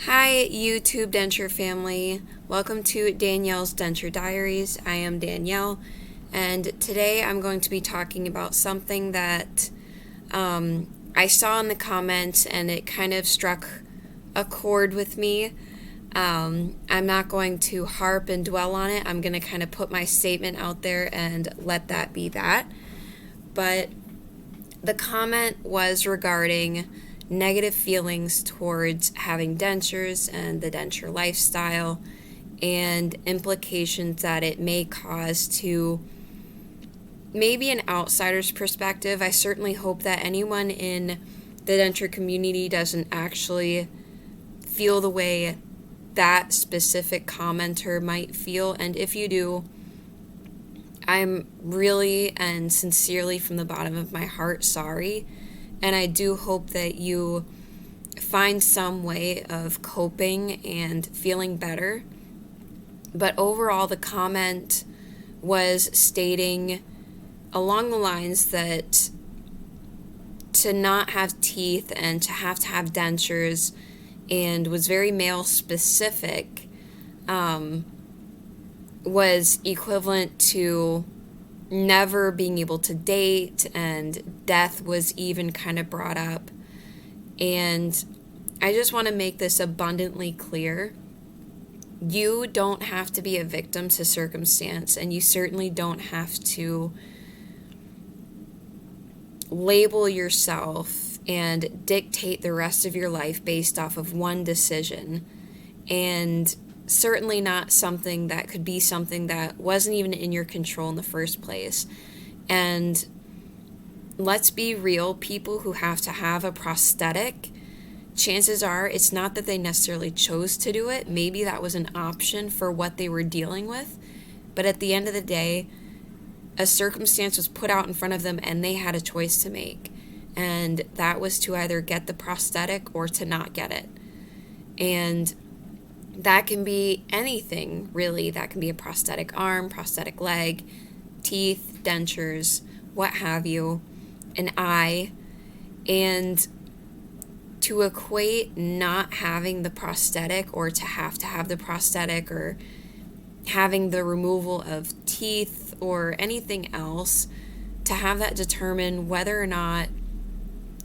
Hi, YouTube Denture family. Welcome to Danielle's Denture Diaries. I am Danielle, and today I'm going to be talking about something that I saw in the comments and it kind of struck a chord with me. I'm not going to harp and dwell on it. I'm going to kind of put my statement out there and let that be that. But the comment was regarding negative feelings towards having dentures and the denture lifestyle and implications that it may cause to maybe an outsider's perspective. I certainly hope that anyone in the denture community doesn't actually feel the way that specific commenter might feel, and if you do, I'm really and sincerely from the bottom of my heart sorry. And I do hope that you find some way of coping and feeling better. But overall, the comment was stating along the lines that to not have teeth and to have dentures, and was very male specific, was equivalent to never being able to date, and death was even kind of brought up. And I just want to make this abundantly clear. You don't have to be a victim to circumstance, and you certainly don't have to label yourself and dictate the rest of your life based off of one decision. And certainly not something that could be something that wasn't even in your control in the first place. And let's be real, people who have to have a prosthetic, chances are it's not that they necessarily chose to do it. Maybe that was an option for what they were dealing with. But at the end of the day, a circumstance was put out in front of them and they had a choice to make. And that was to either get the prosthetic or to not get it. And that can be anything, really. That can be a prosthetic arm, prosthetic leg, teeth, dentures, what have you, an eye. And to equate not having the prosthetic or to have the prosthetic or having the removal of teeth or anything else, to have that determine whether or not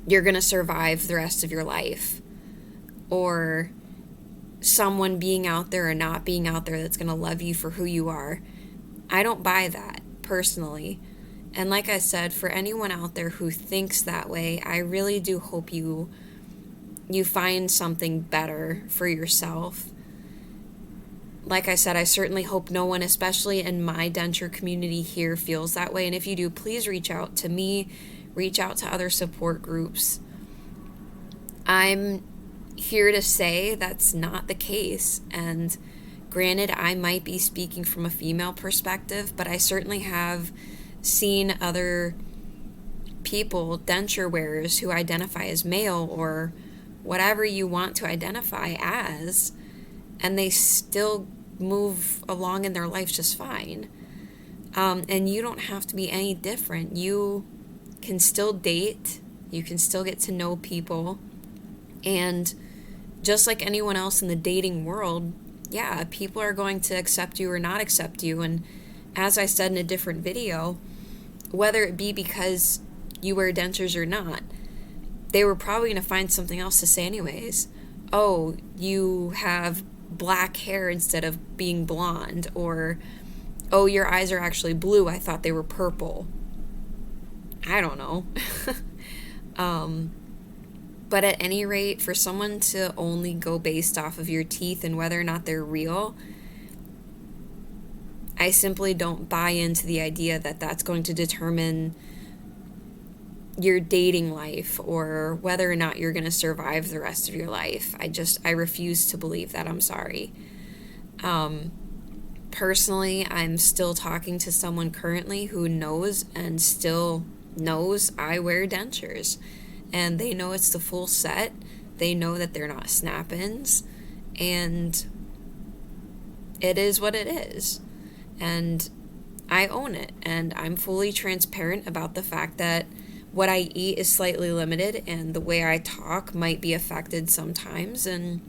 you're going to survive the rest of your life, or someone being out there or not being out there that's going to love you for who you are. I don't buy that personally. And like I said, for anyone out there who thinks that way, I really do hope you find something better for yourself. Like I said, I certainly hope no one, especially in my denture community here, feels that way. And if you do, please reach out to me, reach out to other support groups. I'm here to say that's not the case. And granted, I might be speaking from a female perspective, but I certainly have seen other people, denture wearers, who identify as male or whatever you want to identify as, and they still move along in their life just fine. And you don't have to be any different. You can still date, you can still get to know people, and just like anyone else in the dating world, yeah, people are going to accept you or not accept you. And as I said in a different video, whether it be because you wear dentures or not, they were probably going to find something else to say anyways. Oh, you have black hair instead of being blonde, or oh, your eyes are actually blue, I thought they were purple. I don't know. But at any rate, for someone to only go based off of your teeth and whether or not they're real, I simply don't buy into the idea that that's going to determine your dating life or whether or not you're going to survive the rest of your life. I refuse to believe that. I'm sorry. Personally, I'm still talking to someone currently who knows and still knows I wear dentures. And they know it's the full set. They know that they're not snap-ins. And it is what it is. And I own it. And I'm fully transparent about the fact that what I eat is slightly limited and the way I talk might be affected sometimes. And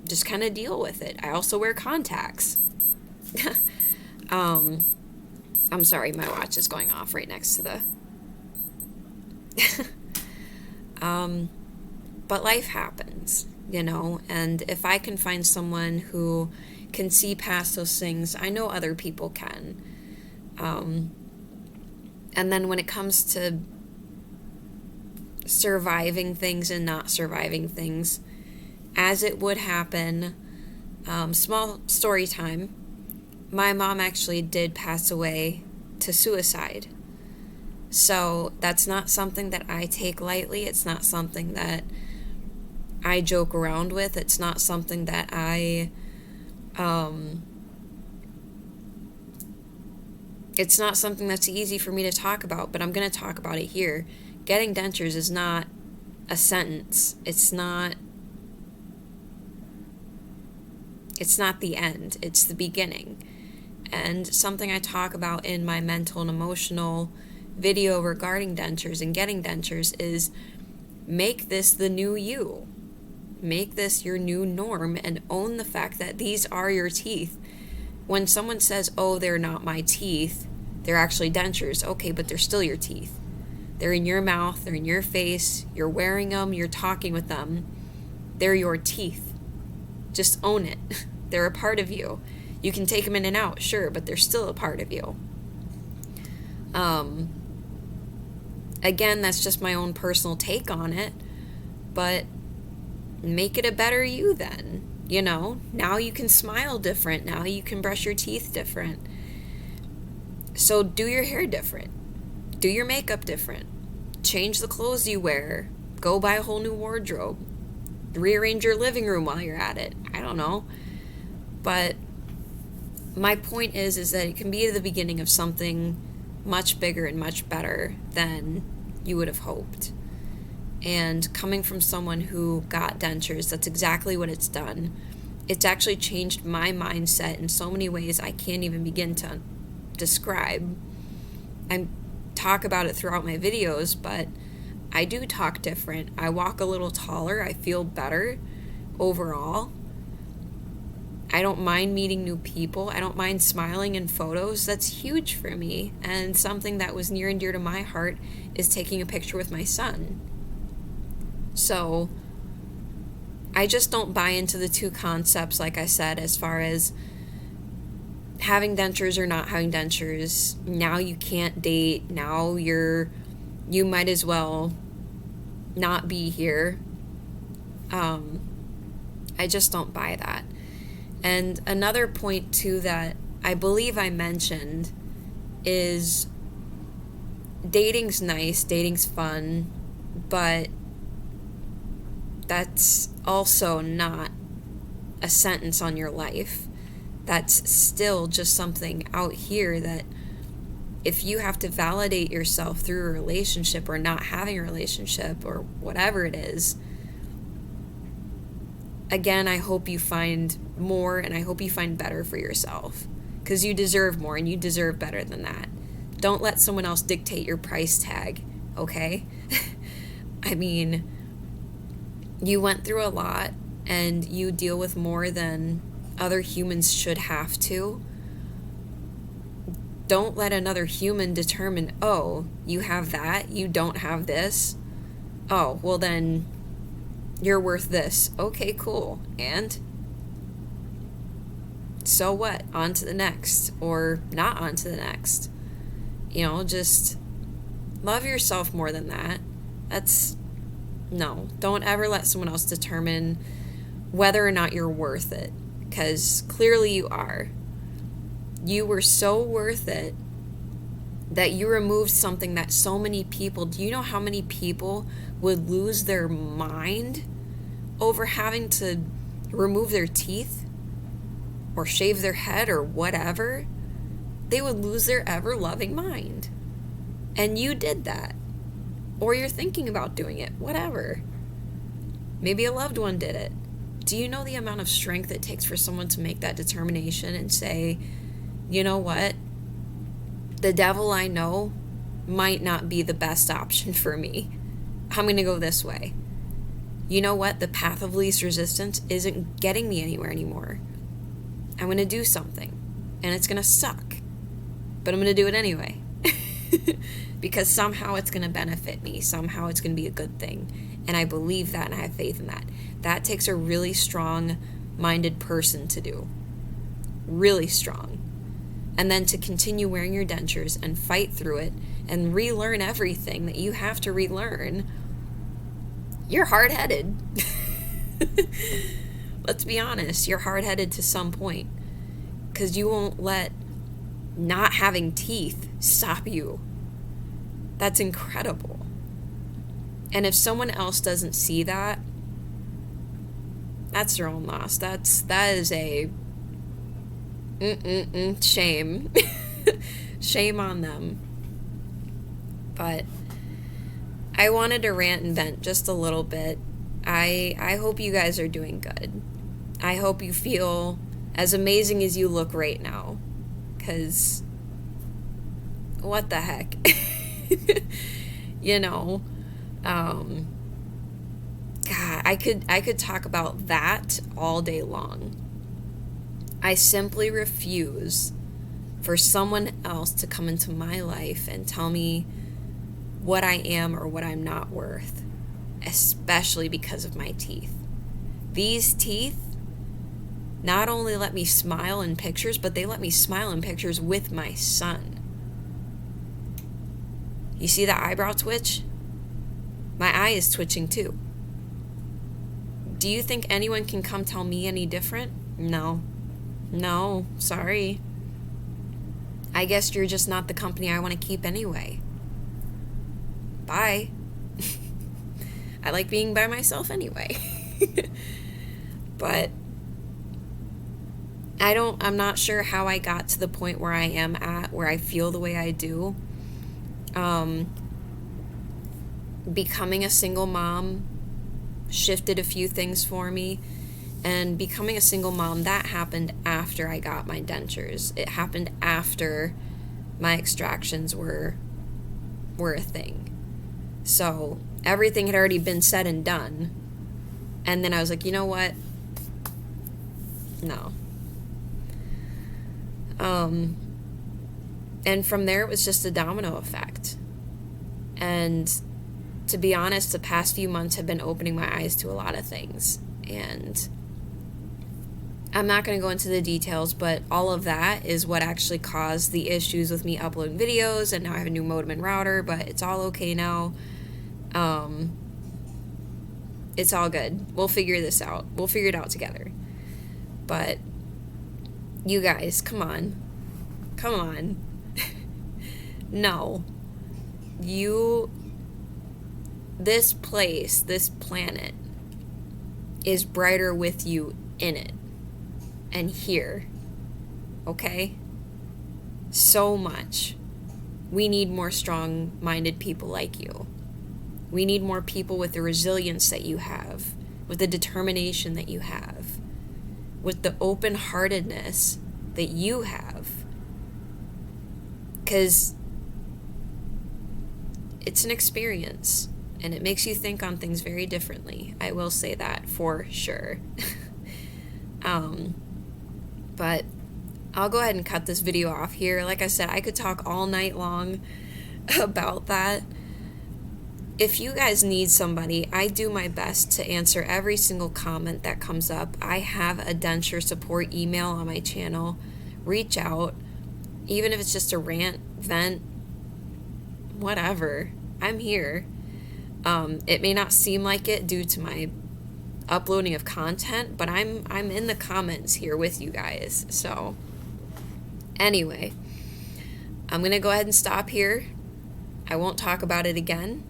just kind of deal with it. I also wear contacts. I'm sorry, my watch is going off right next to the... But life happens, and if I can find someone who can see past those things, I know other people can. And then when it comes to surviving things and not surviving things, as it would happen, small story time, my mom actually did pass away to suicide. So that's not something that I take lightly. It's not something that I joke around with. It's not something that it's not something that's easy for me to talk about, but I'm going to talk about it here. Getting dentures is not a sentence. It's not the end. It's the beginning. And something I talk about in my mental and emotional video regarding dentures and getting dentures is make this the new you. Make this your new norm and own the fact that these are your teeth. When someone says, oh, they're not my teeth, they're actually dentures. Okay, but they're still your teeth. They're in your mouth, they're in your face, you're wearing them, you're talking with them. They're your teeth. Just own it. They're a part of you. You can take them in and out, sure, but they're still a part of you. Again, that's just my own personal take on it, but make it a better you then. Now you can smile different. Now you can brush your teeth different. So do your hair different. Do your makeup different. Change the clothes you wear. Go buy a whole new wardrobe. Rearrange your living room while you're at it. I don't know. But my point is that it can be the beginning of something much bigger and much better than you would have hoped. And coming from someone who got dentures, that's exactly what it's done. It's actually changed my mindset in so many ways I can't even begin to describe. I talk about it throughout my videos, but I do talk different. I walk a little taller. I feel better overall. I don't mind meeting new people. I don't mind smiling in photos. That's huge for me. And something that was near and dear to my heart is taking a picture with my son. So I just don't buy into the two concepts, like I said, as far as having dentures or not having dentures. Now you can't date. Now you might as well not be here. I just don't buy that. And another point too that I believe I mentioned is dating's nice, dating's fun, but that's also not a sentence on your life. That's still just something out here that if you have to validate yourself through a relationship or not having a relationship or whatever it is, again, I hope you find more and I hope you find better for yourself, because you deserve more and you deserve better than that. Don't let someone else dictate your price tag, okay? I mean, you went through a lot and you deal with more than other humans should have to. Don't let another human determine, oh, you have that, you don't have this. Oh, well then you're worth this. Okay, cool. And so what? On to the next, or not on to the next. Just love yourself more than that. No, don't ever let someone else determine whether or not you're worth it, because clearly you are. You were so worth it that you removed something that so many people, do you know how many people would lose their mind over having to remove their teeth or shave their head or whatever? They would lose their ever-loving mind. And you did that. Or you're thinking about doing it, whatever. Maybe a loved one did it. Do you know the amount of strength it takes for someone to make that determination and say, you know what? The devil I know might not be the best option for me. I'm going to go this way. you know what? The path of least resistance isn't getting me anywhere anymore. I'm going to do something, and it's going to suck, but I'm going to do it anyway. Because somehow it's going to benefit me. Somehow it's going to be a good thing. And I believe that, and I have faith in that. That takes a really strong-minded person to do. Really strong. And then to continue wearing your dentures and fight through it and relearn everything that you have to relearn. You're hard-headed. Let's be honest. You're hard-headed to some point. Because you won't let not having teeth stop you. That's incredible. And if someone else doesn't see that, that's their own loss. That is a shame. Shame on them. But I wanted to rant and vent just a little bit. I hope you guys are doing good. I hope you feel as amazing as you look right now. Because what the heck? You know, God, I could talk about that all day long. I simply refuse for someone else to come into my life and tell me what I am or what I'm not worth, especially because of my teeth. These teeth not only let me smile in pictures, but they let me smile in pictures with my son. You see the eyebrow twitch? My eye is twitching too. Do you think anyone can come tell me any different? No. No, sorry. I guess you're just not the company I want to keep anyway. Bye. I like being by myself anyway. But I'm not sure how I got to the point where I am at, where I feel the way I do. Becoming a single mom shifted a few things for me, and becoming a single mom, that happened after I got my dentures. It happened after my extractions were a thing. So everything had already been said and done, and then I was like, you know what? No. And from there, it was just a domino effect. And to be honest, the past few months have been opening my eyes to a lot of things. And I'm not going to go into the details, but all of that is what actually caused the issues with me uploading videos. And now I have a new modem and router, but it's all okay now. It's all good. We'll figure this out. We'll figure it out together. But you guys, come on. Come on. No. This place, this planet, is brighter with you in it. And here. Okay? So much. We need more strong-minded people like you. We need more people with the resilience that you have, with the determination that you have, with the open-heartedness that you have. Because it's an experience, and it makes you think on things very differently. I will say that for sure. But I'll go ahead and cut this video off here. Like I said, I could talk all night long about that. If you guys need somebody, I do my best to answer every single comment that comes up. I have a denture support email on my channel. Reach out. Even if it's just a rant, vent, whatever. I'm here. It may not seem like it due to my uploading of content, but I'm in the comments here with you guys. So anyway, I'm going to go ahead and stop here. I won't talk about it again.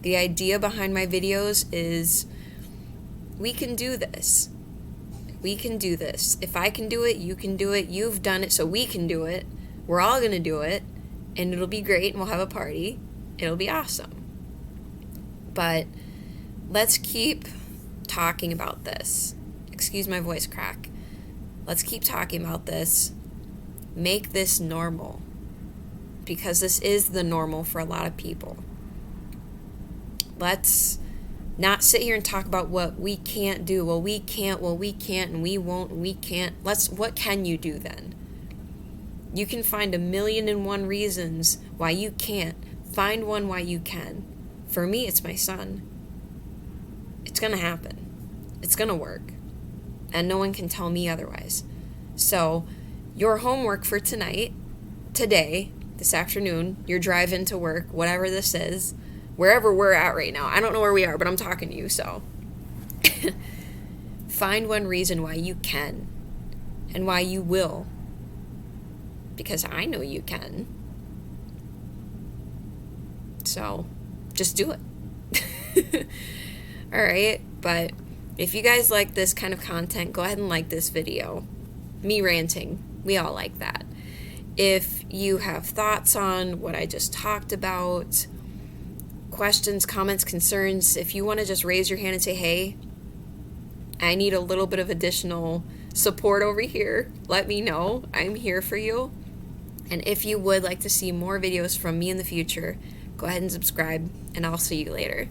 The idea behind my videos is we can do this. We can do this. If I can do it, you can do it. You've done it, so we can do it. We're all going to do it, and it'll be great, and we'll have a party. It'll be awesome. But let's keep talking about this. Excuse my voice crack. Let's keep talking about this. Make this normal. Because this is the normal for a lot of people. Let's Not sit here and talk about what we can't do. Well, we can't, and we won't, and we can't. What can you do then? You can find 1,000,001 reasons why you can't. Find one why you can. For me, it's my son. It's going to happen. It's going to work. And no one can tell me otherwise. So, your homework for tonight, today, this afternoon, your drive into work, whatever this is, wherever we're at right now. I don't know where we are, but I'm talking to you, so. Find one reason why you can and why you will. Because I know you can. So, just do it. Alright, but if you guys like this kind of content, go ahead and like this video. Me ranting, we all like that. If you have thoughts on what I just talked about, questions, comments, concerns, if you want to just raise your hand and say, hey, I need a little bit of additional support over here, let me know. I'm here for you. And if you would like to see more videos from me in the future, go ahead and subscribe, and I'll see you later.